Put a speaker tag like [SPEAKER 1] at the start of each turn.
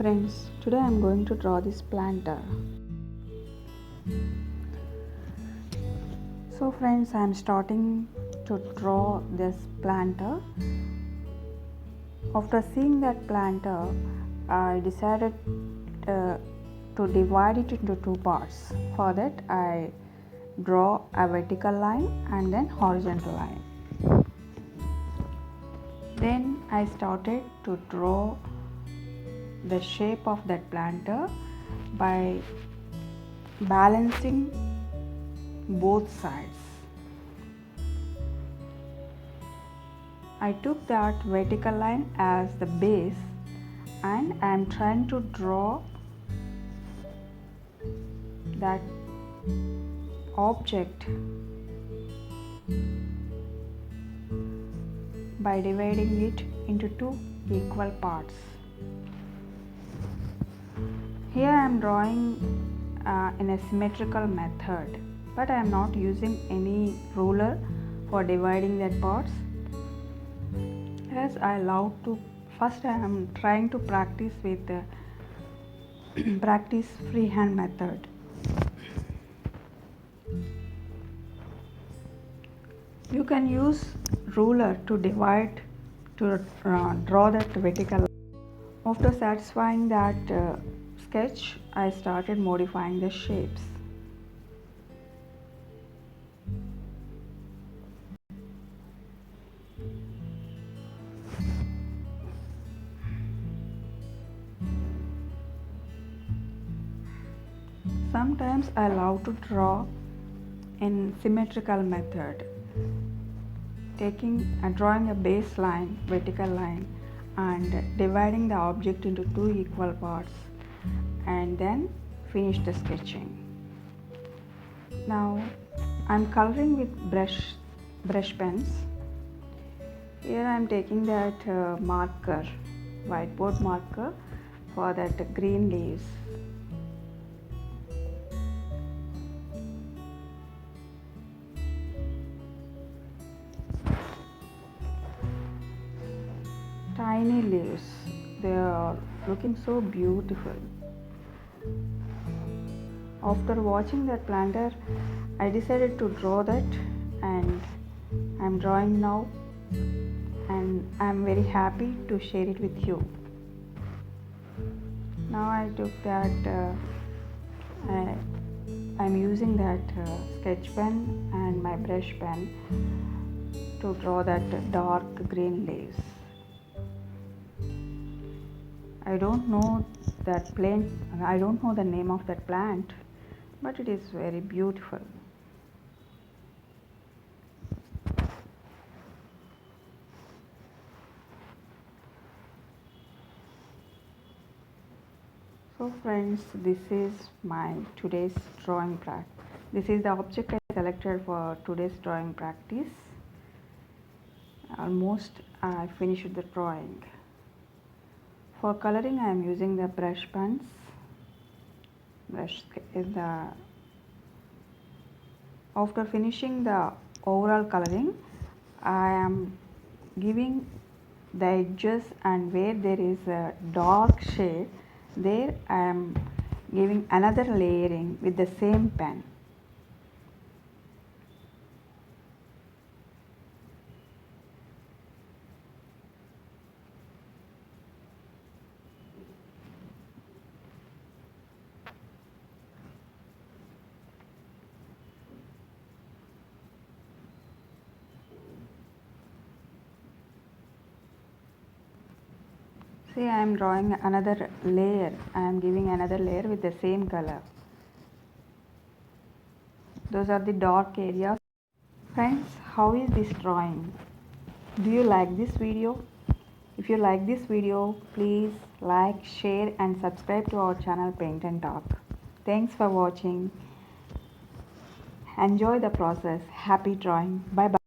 [SPEAKER 1] Friends, today I am going to draw this planter. So friends, I am starting to draw this planter. After seeing that planter, I decided to divide it into two parts. For that, I draw a vertical line and then horizontal line. Then I started to draw the shape of that planter by balancing both sides. I took that vertical line as the base and I am trying to draw that object by dividing it into two equal parts. Here I am drawing in a symmetrical method, but I am not using any ruler for dividing that parts, as I love to. First I am trying to practice with the practice freehand method. You can use ruler to divide, to draw that vertical line. After satisfying that sketch, I started modifying the shapes. Sometimes I love to draw in symmetrical method, drawing a baseline, vertical line, and dividing the object into two equal parts, and then finish the sketching. Now I'm coloring with brush pens. Here I'm taking that marker, whiteboard marker, for that green leaves. Tiny leaves, they are looking so beautiful. After watching that planter, I decided to draw that, and I'm drawing now, and I'm very happy to share it with you. Now I took that I'm using that sketch pen and my brush pen to draw that dark green leaves. I don't know the name of that plant, but it is very beautiful. So friends, this is my today's drawing practice. This is the object I selected for today's drawing practice. Almost I finished the drawing. For coloring, I am using the brush pens. After finishing the overall coloring, I am giving the edges, and where there is a dark shade, there I am giving another layering with the same pen. See, I am drawing another layer. I am giving another layer with the same color. Those are the dark areas. Friends, how is this drawing? Do you like this video? If you like this video, please like, share and subscribe to our channel Paint and Talk. Thanks for watching. Enjoy the process. Happy drawing. Bye bye.